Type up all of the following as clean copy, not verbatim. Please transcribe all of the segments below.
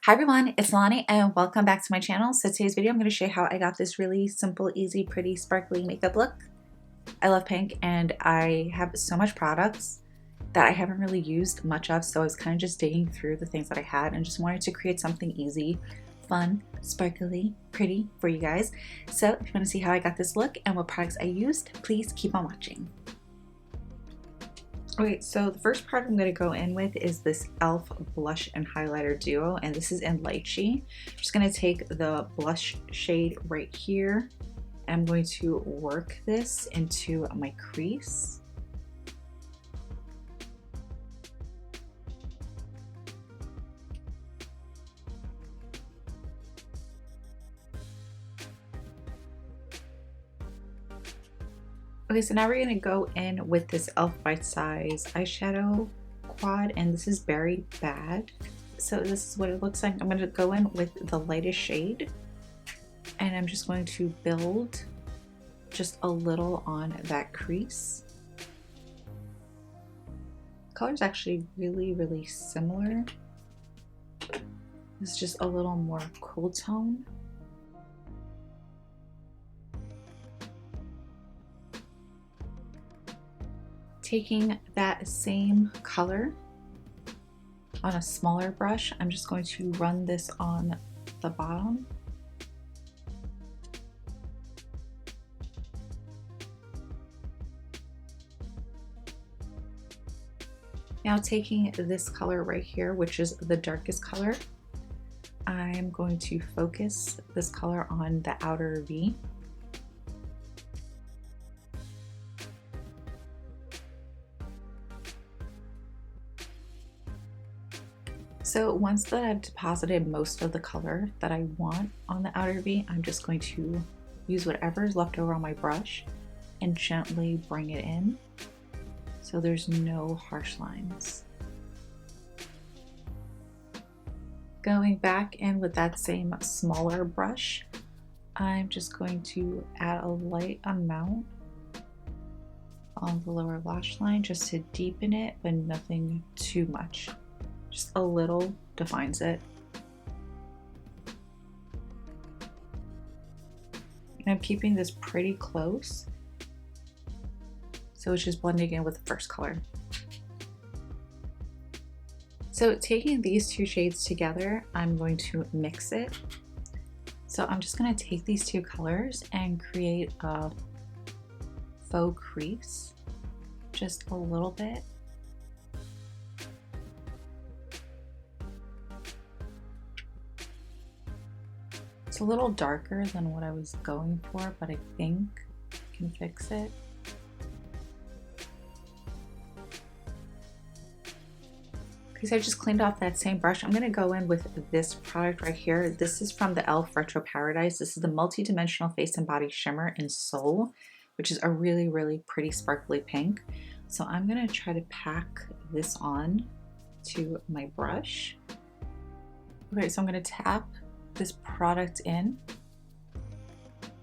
Hi everyone, it's Nalanie and welcome back to my channel. So today's video I'm going to show you how I got this really simple, easy, pretty, sparkly makeup look. I love pink and I have so much products that I haven't really used much of, so I was kind of just digging through the things that I had and just wanted to create something easy, fun, sparkly, pretty for you guys. So if you want to see how I got this look and what products I used, please keep on watching. Okay, so the first product I'm going to go in with is this e.l.f. blush and highlighter duo, and this is in Lychee. I'm just going to take the blush shade right here, and I'm going to work this into my crease. Okay, so now we're going to go in with this e.l.f. Bite Size eyeshadow quad, and this is Berry Bad. So this is what it looks like. I'm going to go in with the lightest shade, and I'm just going to build just a little on that crease. The color is actually really similar. It's just a little more cool tone. Taking that same color on a smaller brush, I'm just going to run this on the bottom. Now taking this color right here, which is the darkest color, I'm going to focus this color on the outer V. So once that I've deposited most of the color that I want on the outer V, I'm just going to use whatever is left over on my brush and gently bring it in so there's no harsh lines. Going back in with that same smaller brush, I'm just going to add a light amount on the lower lash line just to deepen it, but nothing too much. Just a little defines it. And I'm keeping this pretty close, so it's just blending in with the first color. So taking these two shades together, I'm going to mix it. So I'm just going to take these two colors and create a faux crease, just a little bit. It's a little darker than what I was going for, but I think I can fix it. Because I just cleaned off that same brush, I'm going to go in with this product right here. This is from the e.l.f. Retro Paradise. This is the Multi-Dimensional Face and Body Shimmer in Soul, which is a really pretty sparkly pink. So I'm going to try to pack this on to my brush. Okay, so I'm going to tap this product in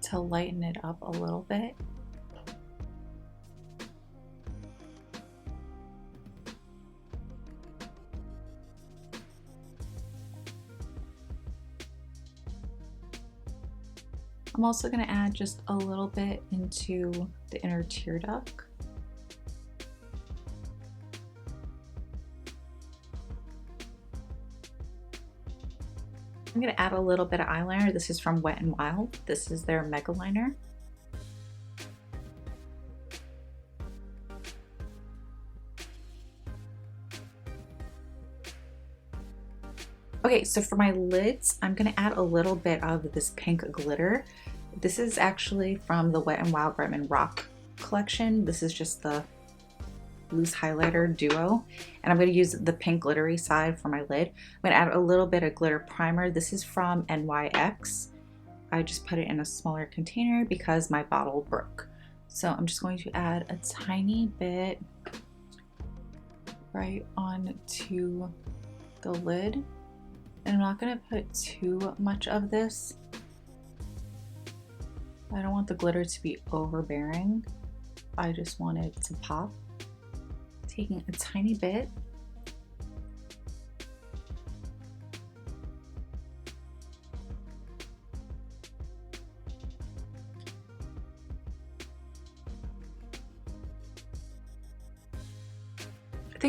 to lighten it up a little bit. I'm also going to add just a little bit into the inner tear duct. I'm going to add a little bit of eyeliner. This is from Wet n Wild. This is their Megaliter. Okay, so for my lids, I'm going to add a little bit of this pink glitter. This is actually from the Wet n Wild Bretman Rock collection. This is just the loose highlighter duo, and I'm going to use the pink glittery side for my lid. I'm going to add a little bit of glitter primer. This is from NYX. I just put it in a smaller container because my bottle broke. So I'm just going to add a tiny bit right onto the lid. And I'm not going to put too much of this. I don't want the glitter to be overbearing. I just want it to pop. Taking a tiny bit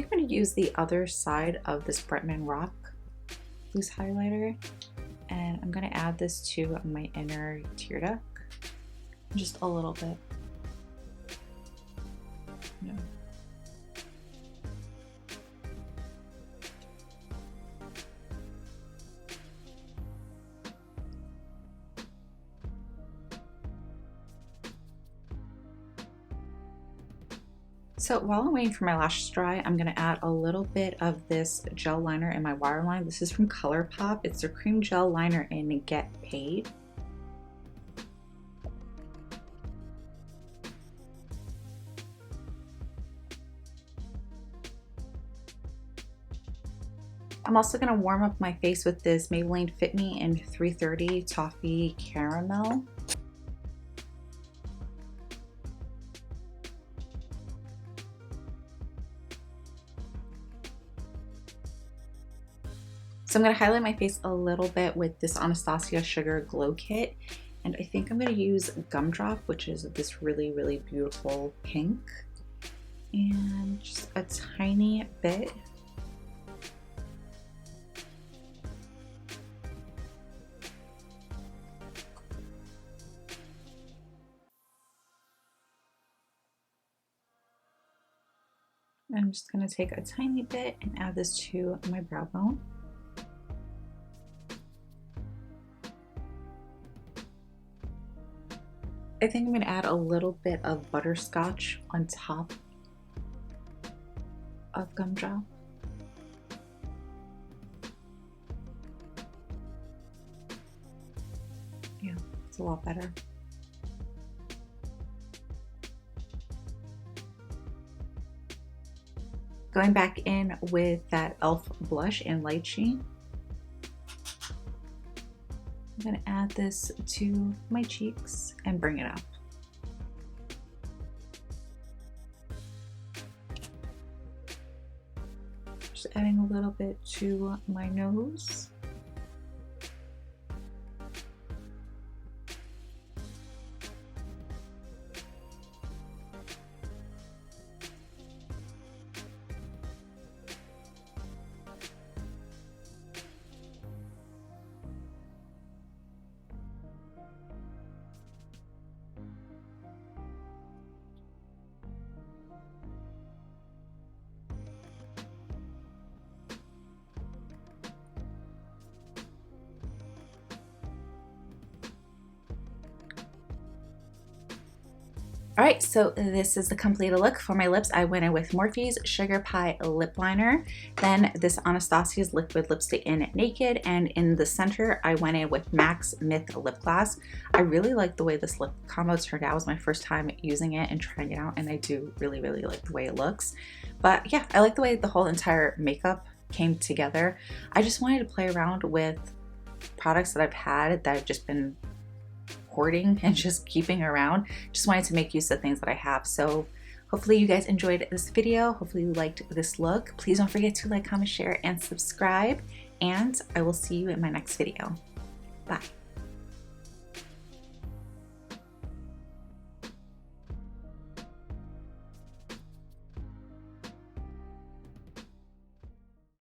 think I'm going to use the other side of this Bretman Rock loose highlighter, and I'm going to add this to my inner tear duct, just a little bit. Yeah. So while I'm waiting for my lashes to dry, I'm going to add a little bit of this gel liner in my waterline. This is from Colourpop. It's their cream gel liner in Get Paid. I'm also going to warm up my face with this Maybelline Fit Me in 330 Toffee Caramel. So I'm going to highlight my face a little bit with this Anastasia Sugar Glow Kit. And I think I'm going to use Gumdrop, which is this really, really beautiful pink. And just a tiny bit. I'm just going to take a tiny bit and add this to my brow bone. I think I'm going to add a little bit of butterscotch on top of Gumdrop. Yeah, it's a lot better. Going back in with that e.l.f. blush in Lychee. I'm going to add this to my cheeks and bring it up. Just adding a little bit to my nose. All right, so this is the completed look. For my lips, I went in with Morphe's Sugar Pie Lip Liner, then this Anastasia's Liquid Lipstick in Naked, and in the center, I went in with MAC's Myth Lipglass. I really like the way this lip combo turned out. It was my first time using it and trying it out, and I do really, really like the way it looks. But yeah, I like the way the whole entire makeup came together. I just wanted to play around with products that I've had that I've just been hoarding and just keeping around. Just wanted to make use of things that I have. So hopefully you guys enjoyed this video. Hopefully you liked this look. Please don't forget to like, comment, share, and subscribe. And I will see you in my next video. Bye.